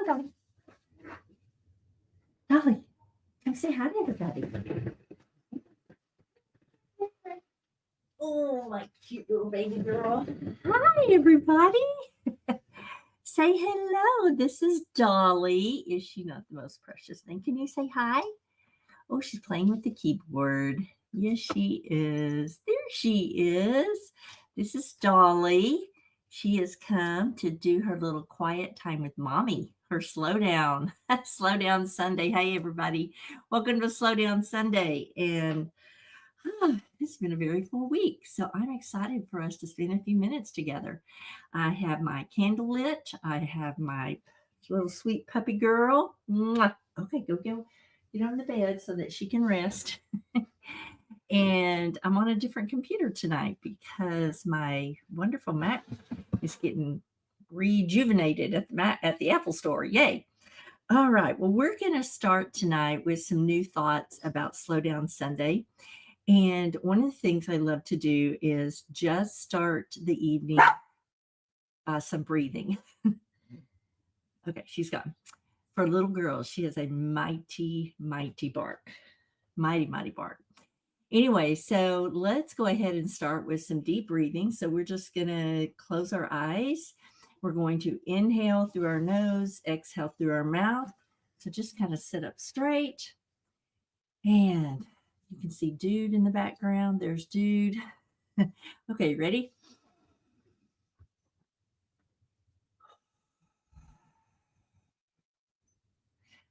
Dolly. Dolly, come say hi to everybody. Oh, my cute little baby girl. Hi, everybody. Say hello. This is Dolly. Is she not the most precious thing? Can you say hi? Oh, she's playing with the keyboard. Yes, she is. There she is. This is Dolly. She has come to do her little quiet time with mommy, her slow down, slow down Sunday. Hey, everybody. Welcome to Slow Down Sunday. And it's been a very full week. So I'm excited for us to spend a few minutes together. I have my candle lit. I have my little sweet puppy girl. Mwah. Okay, go get on the bed so that she can rest. And I'm on a different computer tonight because my wonderful Mac is getting rejuvenated at the Apple Store. Yay. All right. Well, we're going to start tonight with some new thoughts about Slow Down Sunday. And one of the things I love to do is just start the evening some breathing. Okay, she's gone. For little girls, she has a mighty, mighty bark. Mighty, mighty bark. Anyway, so let's go ahead and start with some deep breathing. So we're just going to close our eyes. We're going to inhale through our nose, exhale through our mouth. So just kind of sit up straight. And you can see Dude in the background. There's Dude. Okay, ready?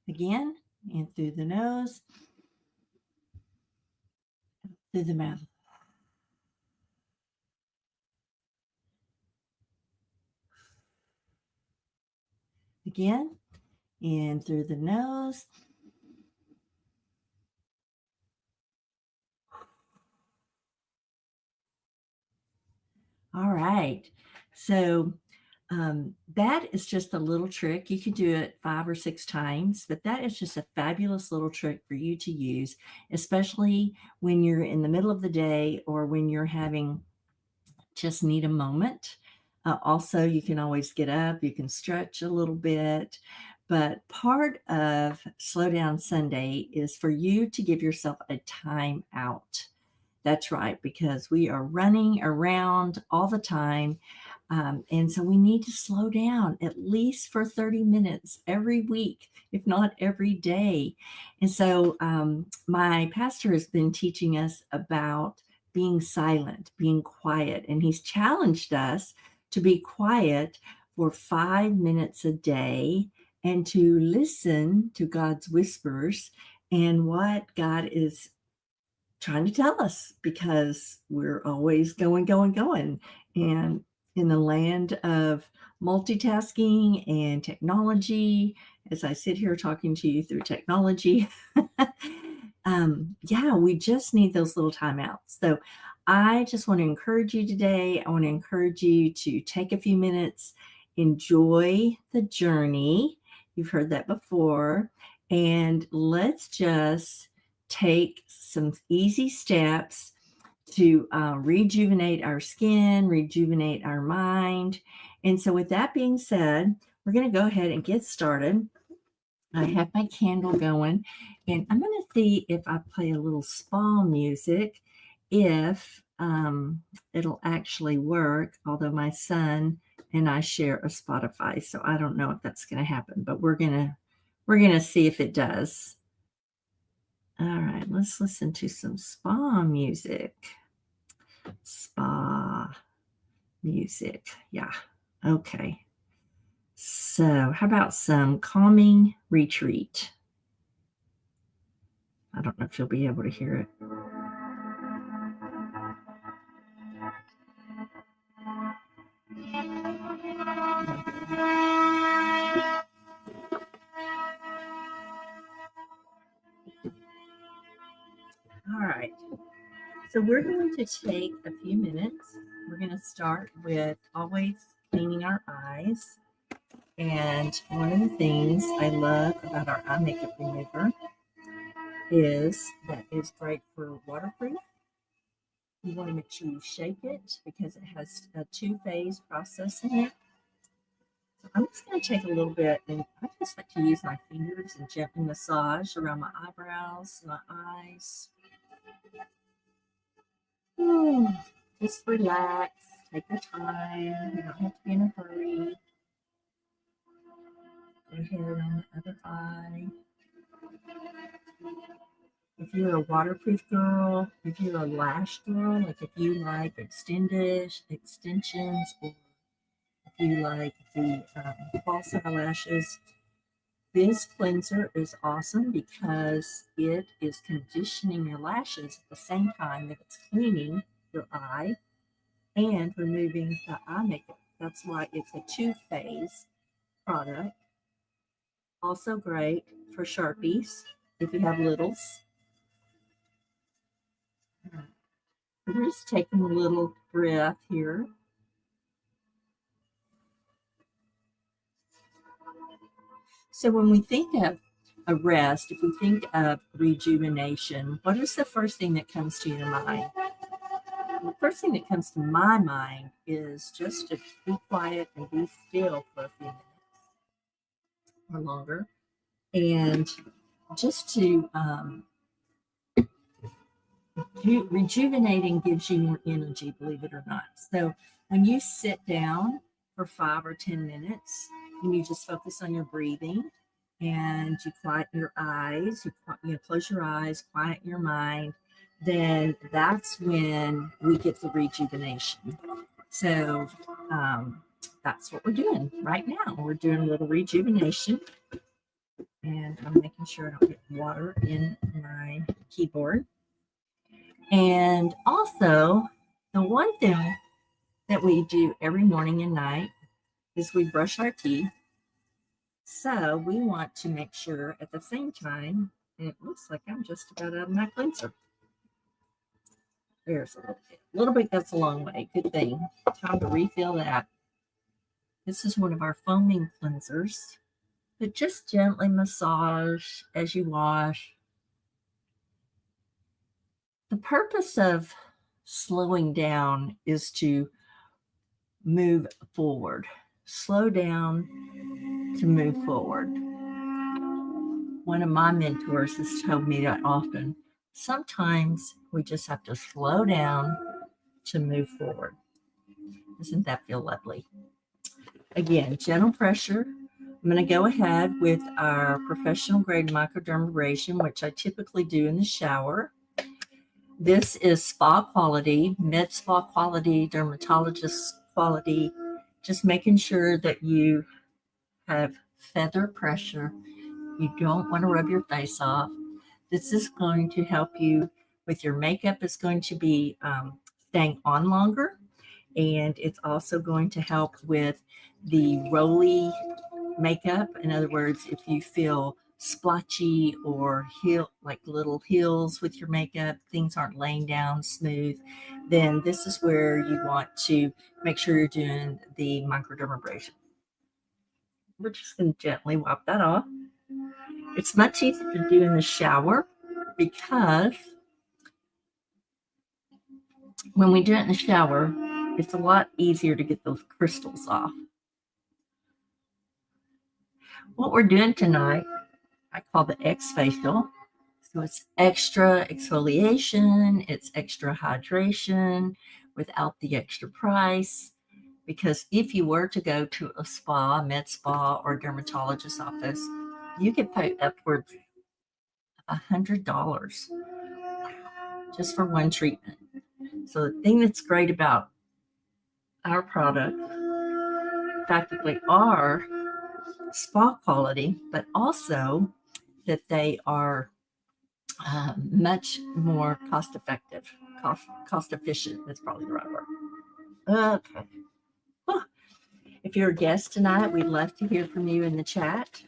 Again, in through the nose, through the mouth. Again, in through the nose. All right. So that is just a little trick. You can do it 5 or 6 times, but that is just a fabulous little trick for you to use, especially when you're in the middle of the day or when you're just need a moment. Also, you can always get up, you can stretch a little bit, but part of Slow Down Sunday is for you to give yourself a time out. That's right, because we are running around all the time. And so we need to slow down at least for 30 minutes every week, if not every day. And so my pastor has been teaching us about being silent, being quiet, and he's challenged us to be quiet for 5 minutes a day and to listen to God's whispers and what God is trying to tell us, because we're always going. And in the land of multitasking and technology, as I sit here talking to you through technology, we just need those little timeouts. So I just want to encourage you today. I want to encourage you to take a few minutes, enjoy the journey. You've heard that before. And let's just take some easy steps to rejuvenate our skin, rejuvenate our mind. And so with that being said, we're going to go ahead and get started. I have my candle going, and I'm going to see if I play a little spa music, if it'll actually work, although my son and I share a Spotify, so I don't know if that's going to happen, but we're going to see if it does. All right, let's listen to some spa music. Spa music. Yeah. Okay. So, how about some calming retreat? I don't know if you'll be able to hear it. All right. So we're going to take a few minutes. We're going to start with always cleaning our eyes. And one of the things I love about our eye makeup remover is that it's great for waterproof. You want to make sure you shake it because it has a 2-phase process in it. So I'm just going to take a little bit, and I just like to use my fingers and gently massage around my eyebrows, my eyes. Just relax, take your time. You don't have to be in a hurry. Go ahead on the other eye. If you're a waterproof girl, if you're a lash girl, like if you like extensions, or if you like the false eyelashes, this cleanser is awesome because it is conditioning your lashes at the same time that it's cleaning your eye and removing the eye makeup. That's why it's a two-phase product. Also great for Sharpies if you have littles. We're just taking a little breath here. So when we think of a rest, if we think of rejuvenation, what is the first thing that comes to your mind? The first thing that comes to my mind is just to be quiet and be still for a few minutes or longer, and just to rejuvenating gives you more energy, believe it or not. So when you sit down for 5 or 10 minutes and you just focus on your breathing and you quiet your eyes, you close your eyes, quiet your mind, then that's when we get the rejuvenation. So that's what we're doing right now. We're doing a little rejuvenation, and I'm making sure I don't get water in my keyboard. And also, the one thing that we do every morning and night is we brush our teeth. So we want to make sure at the same time, and it looks like I'm just about out of my cleanser. There's a little bit. A little bit, that's a long way. Good thing. Time to refill that. This is one of our foaming cleansers. But just gently massage as you wash. The purpose of slowing down is to move forward. Slow down to move forward. One of my mentors has told me that often. Sometimes we just have to slow down to move forward. Doesn't that feel lovely? Again, gentle pressure. I'm going to go ahead with our professional grade microdermabrasion, which I typically do in the shower. This is spa quality, med spa quality, dermatologist quality, just making sure that you have feather pressure. You don't want to rub your face off. This is going to help you with your makeup. It's going to be staying on longer, and it's also going to help with the rolly makeup. In other words, if you feel splotchy or like little hills with your makeup, things aren't laying down smooth, then this is where you want to make sure you're doing the microdermabrasion. We're just going to gently wipe that off. It's much easier to do in the shower because when we do it in the shower, it's a lot easier to get those crystals off. What we're doing tonight, I call the X facial. So it's extra exfoliation, it's extra hydration without the extra price. Because if you were to go to a spa, med spa, or dermatologist's office, you could pay upwards of $100 just for one treatment. So the thing that's great about our product, the fact that they are spa quality, but also that they are much more cost effective, cost efficient. That's probably the right word. Okay. Well, if you're a guest tonight, we'd love to hear from you in the chat.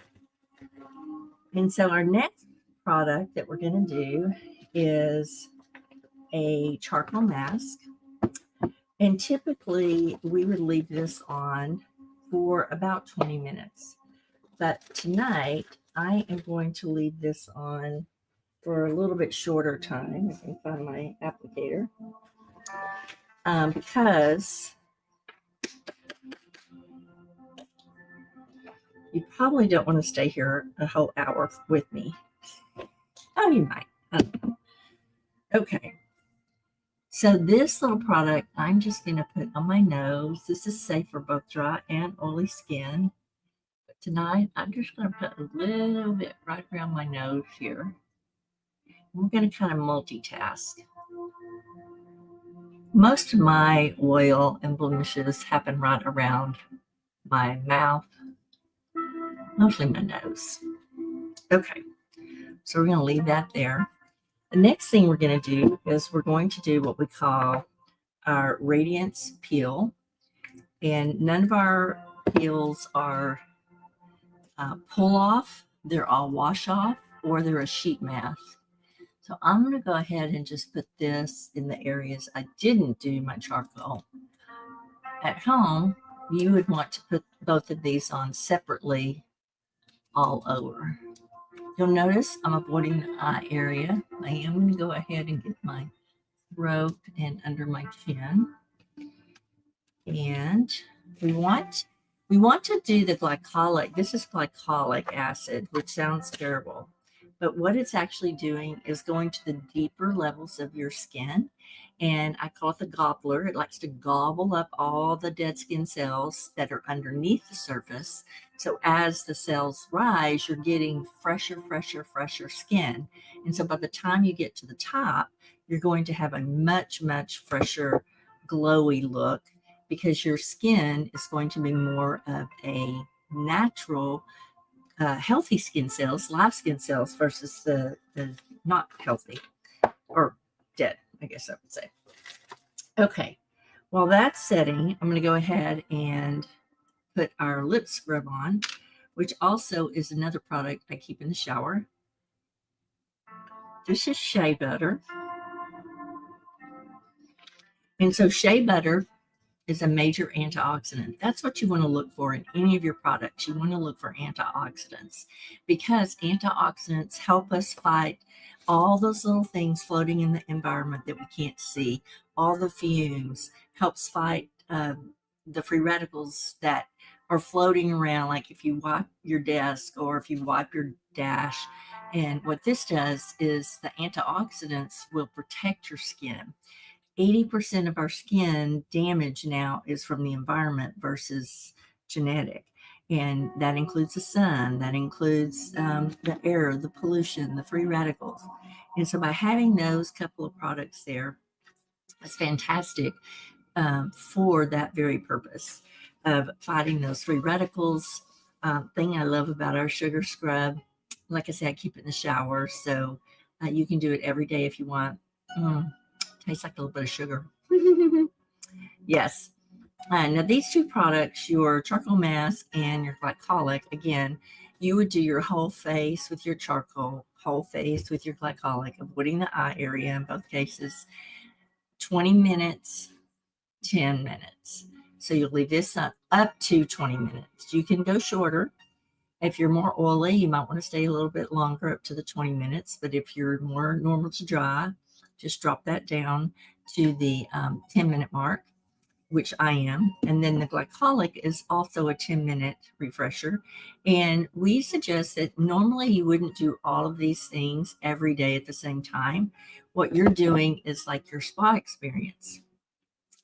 And so our next product that we're going to do is a charcoal mask. And typically we would leave this on for about 20 minutes. But tonight I am going to leave this on for a little bit shorter time. I can find my applicator. Because You probably don't want to stay here a whole hour with me. Oh, you might. I don't know. Okay. So this little product, I'm just going to put on my nose. This is safe for both dry and oily skin. But tonight, I'm just going to put a little bit right around my nose here. We're going to kind of multitask. Most of my oil and blemishes happen right around my mouth, mostly my nose. Okay, so we're going to leave that there. The next thing we're going to do is we're going to do what we call our Radiance Peel. And none of our peels are pull off. They're all wash off, or they're a sheet mask. So I'm going to go ahead and just put this in the areas I didn't do my charcoal. At home, you would want to put both of these on separately all over. You'll notice I'm avoiding the eye area. I am going to go ahead and get my throat and under my chin. And we want to do the glycolic. This is glycolic acid, which sounds terrible. But what it's actually doing is going to the deeper levels of your skin. And I call it the gobbler. It likes to gobble up all the dead skin cells that are underneath the surface. So as the cells rise, you're getting fresher skin. And so by the time you get to the top, you're going to have a much, much fresher, glowy look, because your skin is going to be more of a natural, healthy skin cells, live skin cells, versus the not healthy or dead, I guess I would say. Okay, while that's setting, I'm going to go ahead and put our lip scrub on, which also is another product I keep in the shower. This is shea butter. And so shea butter is a major antioxidant. That's what you want to look for in any of your products. You want to look for antioxidants, because antioxidants help us fight all those little things floating in the environment that we can't see. All the fumes, helps fight the free radicals that are floating around, like if you wipe your desk or if you wipe your dash. And what this does is the antioxidants will protect your skin. 80% of our skin damage now is from the environment versus genetic. And that includes the sun, that includes the air, the pollution, the free radicals. And so by having those couple of products there, it's fantastic for that very purpose of fighting those free radicals. Thing I love about our sugar scrub, like I said, I keep it in the shower, so you can do it every day if you want. Tastes like a little bit of sugar. Yes. Now these two products, your charcoal mask and your glycolic, again, you would do your whole face with your charcoal, whole face with your glycolic, avoiding the eye area in both cases. 20 minutes, 10 minutes. So you'll leave this up to 20 minutes. You can go shorter. If you're more oily, you might want to stay a little bit longer, up to the 20 minutes. But if you're more normal to dry, just drop that down to the 10-minute mark, which I am. And then the glycolic is also a 10-minute refresher. And we suggest that normally you wouldn't do all of these things every day at the same time. What you're doing is like your spa experience.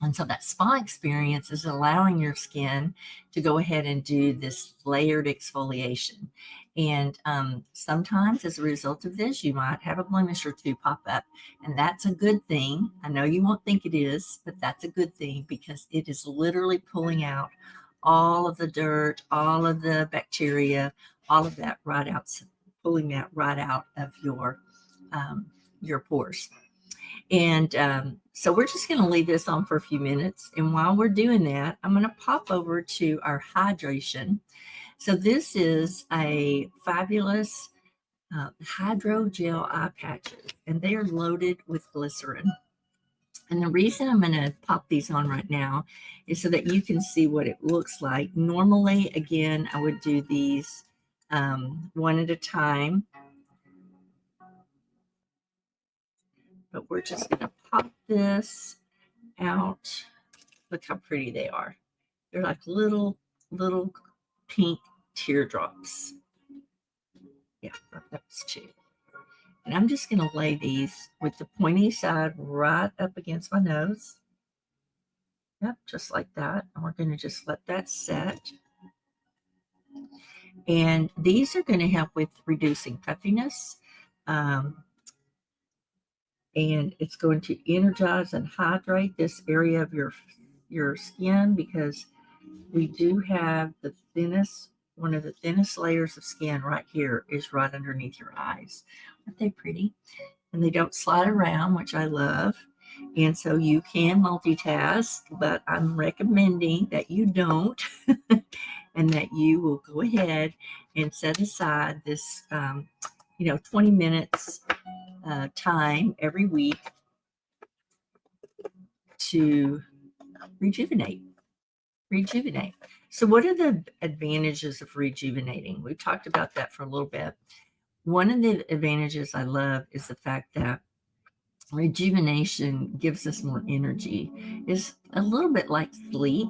And so that spa experience is allowing your skin to go ahead and do this layered exfoliation. And sometimes as a result of this, you might have a blemish or two pop up. And that's a good thing. I know you won't think it is, but that's a good thing, because it is literally pulling out all of the dirt, all of the bacteria, all of that right out, pulling that right out of your pores. And so we're just going to leave this on for a few minutes. And while we're doing that, I'm going to pop over to our hydration. So this is a fabulous hydrogel eye patches, and they are loaded with glycerin. And the reason I'm going to pop these on right now is so that you can see what it looks like. Normally, again, I would do these one at a time. But we're just going to pop this out. Look how pretty they are. They're like little pink teardrops. Yeah, that's 2. And I'm just going to lay these with the pointy side right up against my nose. Yep, just like that. And we're going to just let that set. And these are going to help with reducing puffiness. And it's going to energize and hydrate this area of your skin, because we do have one of the thinnest layers of skin right here is right underneath your eyes. Aren't they pretty? And they don't slide around, which I love. And so you can multitask, but I'm recommending that you don't and that you will go ahead and set aside this, 20 minutes time every week to rejuvenate. So what are the advantages of rejuvenating? We've talked about that for a little bit. One of the advantages I love is the fact that rejuvenation gives us more energy. It's a little bit like sleep.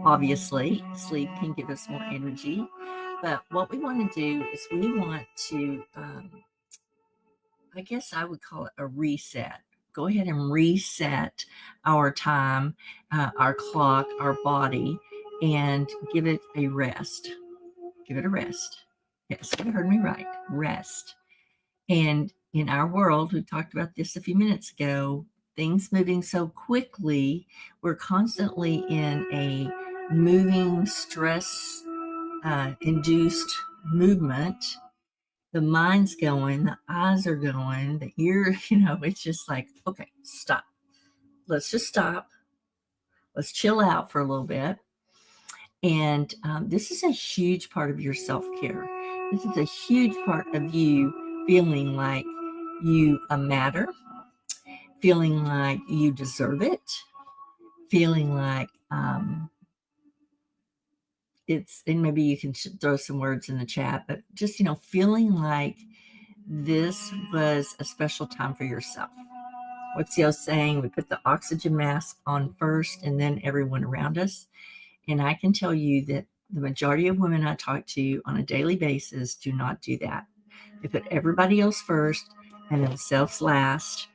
Obviously, sleep can give us more energy. But what we want to do is we want to, I guess I would call it a reset. Go ahead and reset our time, our clock, our body, and give it a rest. Give it a rest. Yes, you heard me right. Rest. And in our world, we talked about this a few minutes ago, things moving so quickly, we're constantly in a moving, stress induced movement. The mind's going, the eyes are going, the ear, it's just like, okay, stop. Let's just stop. Let's chill out for a little bit. And this is a huge part of your self-care. This is a huge part of you feeling like you matter, feeling like you deserve it, feeling like and maybe you can throw some words in the chat, but just, feeling like this was a special time for yourself. What's the old saying? We put the oxygen mask on first and then everyone around us. And I can tell you that the majority of women I talk to on a daily basis do not do that. They put everybody else first and themselves last.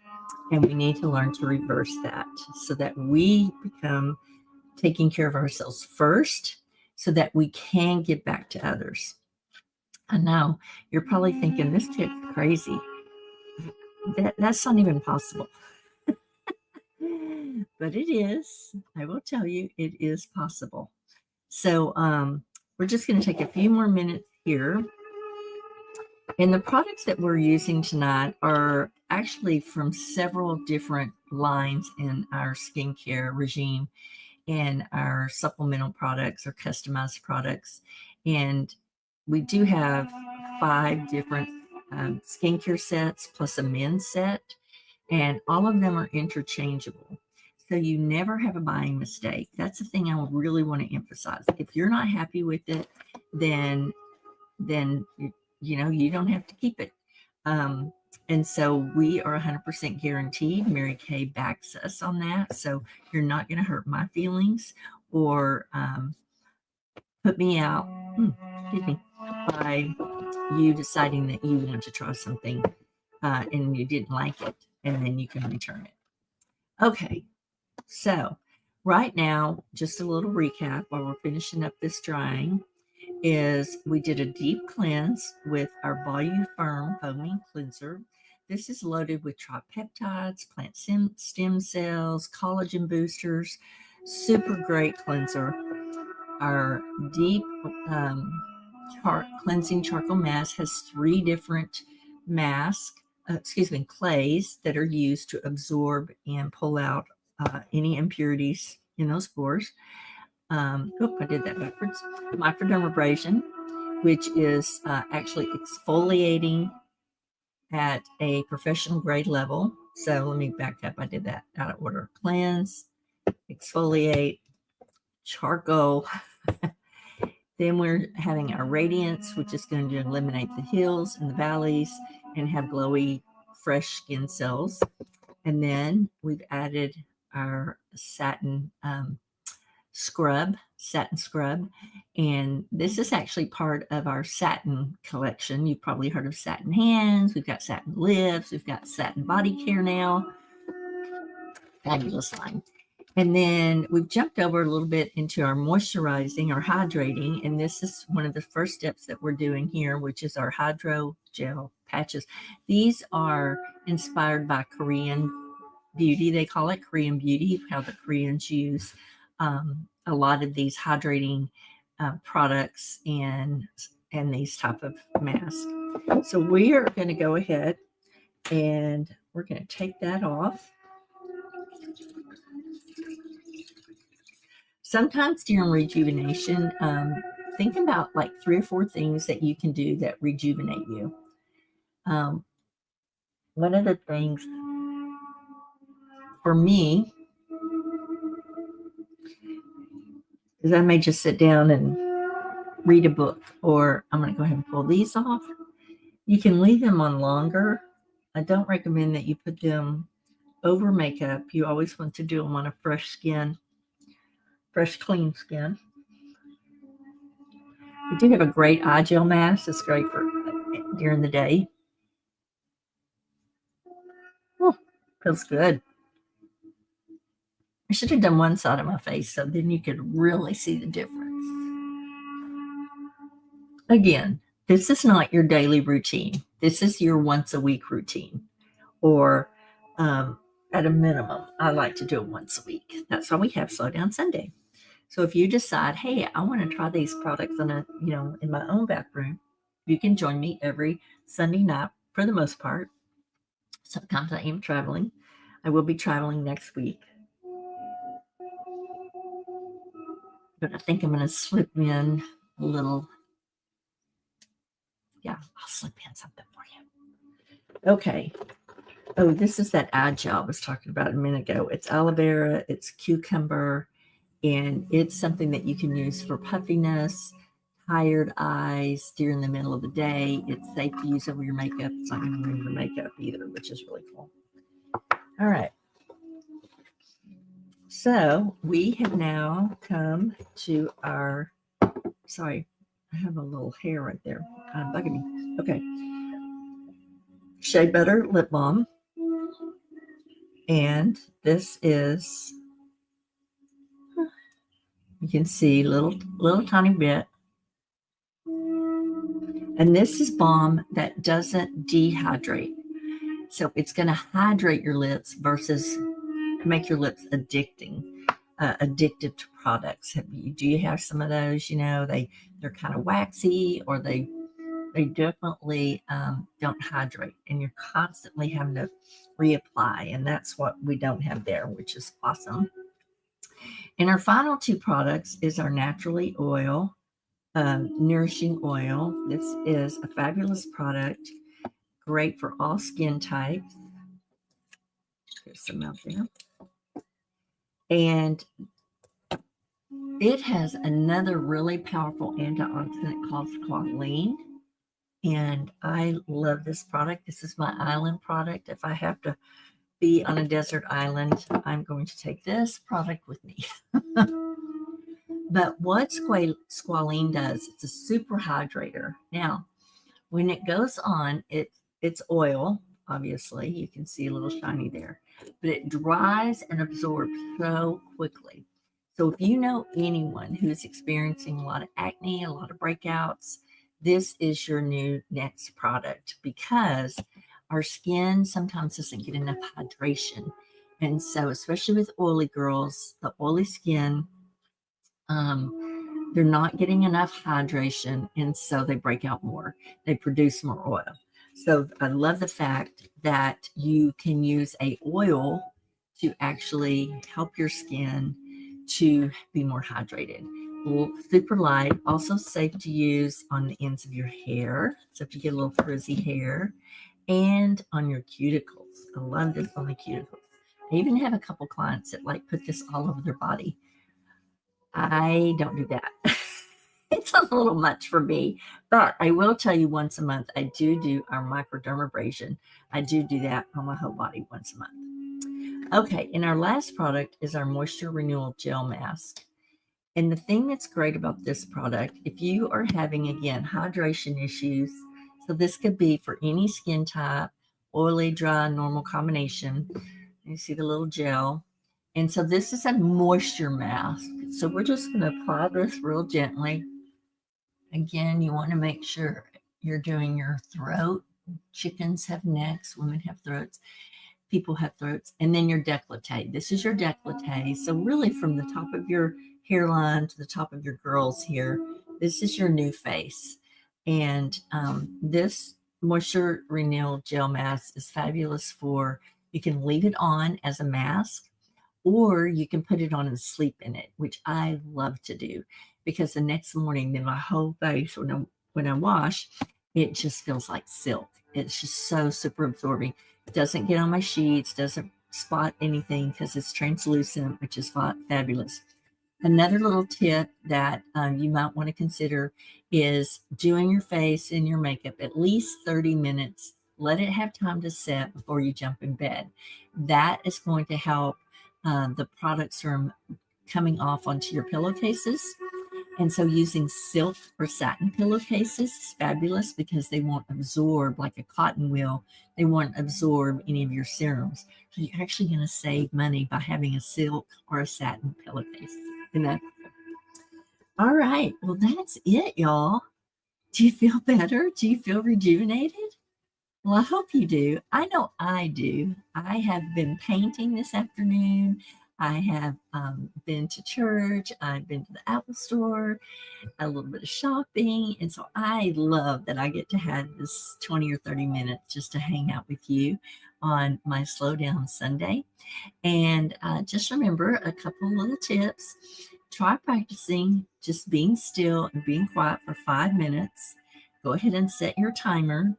And we need to learn to reverse that so that we become taking care of ourselves first so that we can give back to others. I know you're probably thinking, this chick's crazy. That's not even possible. But it is. I will tell you, it is possible. So we're just going to take a few more minutes here. And the products that we're using tonight are actually from several different lines in our skincare regime and our supplemental products or customized products. And we do have 5 different skincare sets plus a men's set, and all of them are interchangeable. So you never have a buying mistake. That's the thing I really want to emphasize. If you're not happy with it, then you don't have to keep it. And so we are 100% guaranteed. Mary Kay backs us on that. So you're not going to hurt my feelings or put me out by you deciding that you want to try something and you didn't like it, and then you can return it. Okay, so right now, just a little recap while we're finishing up this drying is we did a deep cleanse with our Volufarm Foaming Cleanser. This is loaded with tripeptides, plant stem cells, collagen boosters, super great cleanser. Our deep cleansing charcoal mask has 3 different clays that are used to absorb and pull out any impurities in those pores. I did that backwards. Microdermabrasion, which is actually exfoliating at a professional grade level. So let me back up. I did that out of order. Cleanse, exfoliate, charcoal. Then we're having our radiance, which is going to eliminate the hills and the valleys and have glowy, fresh skin cells. And then we've added our satin scrub, satin scrub. And this is actually part of our satin collection. You've probably heard of satin hands. We've got satin lips. We've got satin body care now. Fabulous line. And then we've jumped over a little bit into our moisturizing or hydrating. And this is one of the first steps that we're doing here, which is our hydro gel patches. These are inspired by Korean beauty. They call it Korean beauty, how the Koreans use a lot of these hydrating products and these type of masks. So we are going to go ahead and we're going to take that off. Sometimes during rejuvenation, think about like 3 or 4 things that you can do that rejuvenate you. One of the things for me is I may just sit down and read a book, or I'm going to go ahead and pull these off. You can leave them on longer. I don't recommend that you put them over makeup. You always want to do them on a fresh skin. Fresh, clean skin. We do have a great eye gel mask. It's great for during the day. Oh, feels good. I should have done one side of my face so then you could really see the difference. Again, this is not your daily routine. This is your once a week routine, or at a minimum, I like to do it once a week. That's why we have Slow Down Sunday. So if you decide, hey, I want to try these products in my own back room, you can join me every Sunday night for the most part. Sometimes I am traveling. I will be traveling next week. But I think I'm going to slip in a little. Yeah, I'll slip in something for you. Okay. Oh, this is that eye gel I was talking about a minute ago. It's aloe vera, it's cucumber, and it's something that you can use for puffiness, tired eyes during the middle of the day. It's safe to use over your makeup. It's not going to ruin your makeup either, which is really cool. All right. So we have now come to our, sorry, I have a little hair right there bugging me. Okay. Shea Butter Lip Balm. And this is, you can see little tiny bit. And this is balm that doesn't dehydrate. So it's going to hydrate your lips versus make your lips addictive to products. Do you have some of those? They're kind of waxy, or they definitely don't hydrate, and you're constantly having to reapply. And that's what we don't have there, which is awesome. And our final 2 products is our Naturally Oil, Nourishing Oil. This is a fabulous product, great for all skin types. There's some out there. And it has another really powerful antioxidant called squalene. And I love this product. This is my island product. If I have to be on a desert island, I'm going to take this product with me. But what squalene does, it's a super hydrator. Now, when it goes on, it's oil, obviously. You can see a little shiny there. But it dries and absorbs so quickly. So if you know anyone who's experiencing a lot of acne, a lot of breakouts, this is your new next product, because our skin sometimes doesn't get enough hydration. And so, especially with oily girls, the oily skin, they're not getting enough hydration, and so they break out more. They produce more oil. So I love the fact that you can use a oil to actually help your skin to be more hydrated. Super light, also safe to use on the ends of your hair. So if you get a little frizzy hair, and on your cuticles. I love this on the cuticles. I even have a couple clients that put this all over their body. I don't do that. It's a little much for me, but I will tell you, once a month, I do our microdermabrasion. I do that on my whole body once a month. Okay, and our last product is our Moisture Renewal Gel Mask. And the thing that's great about this product, if you are having, again, hydration issues, so this could be for any skin type, oily, dry, normal combination. You see the little gel. And so this is a moisture mask. So we're just going to apply this real gently. Again, you want to make sure you're doing your throat. Chickens have necks, women have throats, people have throats, and then your décolleté. This is your décolleté. So really from the top of your hairline to the top of your girls here, this is your new face. And this Moisture Renewal Gel Mask is fabulous for, you can leave it on as a mask, or you can put it on and sleep in it, which I love to do, because the next morning, then my whole face, when I wash, it just feels like silk. It's just so super absorbing. It doesn't get on my sheets, doesn't spot anything because it's translucent, which is fabulous. Another little tip that you might want to consider is doing your face and your makeup at least 30 minutes. Let it have time to set before you jump in bed. That is going to help the products from coming off onto your pillowcases. And so using silk or satin pillowcases is fabulous because they won't absorb like a cotton will. They won't absorb any of your serums. So you're actually going to save money by having a silk or a satin pillowcase. Isn't that? All right. Well, that's it, y'all. Do you feel better? Do you feel rejuvenated? Well, I hope you do. I know I do. I have been painting this afternoon. I have been to church. I've been to the Apple store, a little bit of shopping. And so I love that I get to have this 20 or 30 minutes just to hang out with you on my Slow Down Sunday. And just remember a couple of little tips. Try practicing just being still and being quiet for 5 minutes. Go ahead and set your timer.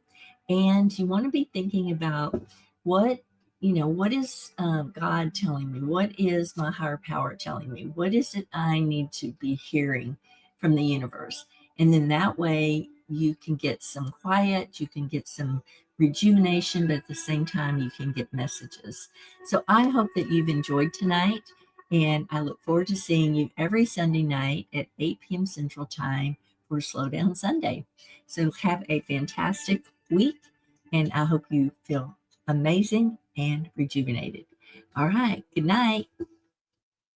And you want to be thinking about what is God telling me? What is my higher power telling me? What is it I need to be hearing from the universe? And then that way you can get some quiet, you can get some rejuvenation, but at the same time you can get messages. So I hope that you've enjoyed tonight, and I look forward to seeing you every Sunday night at 8 p.m. Central Time for Slow Down Sunday. So have a fantastic week, and I hope you feel amazing and rejuvenated. All right. Good night.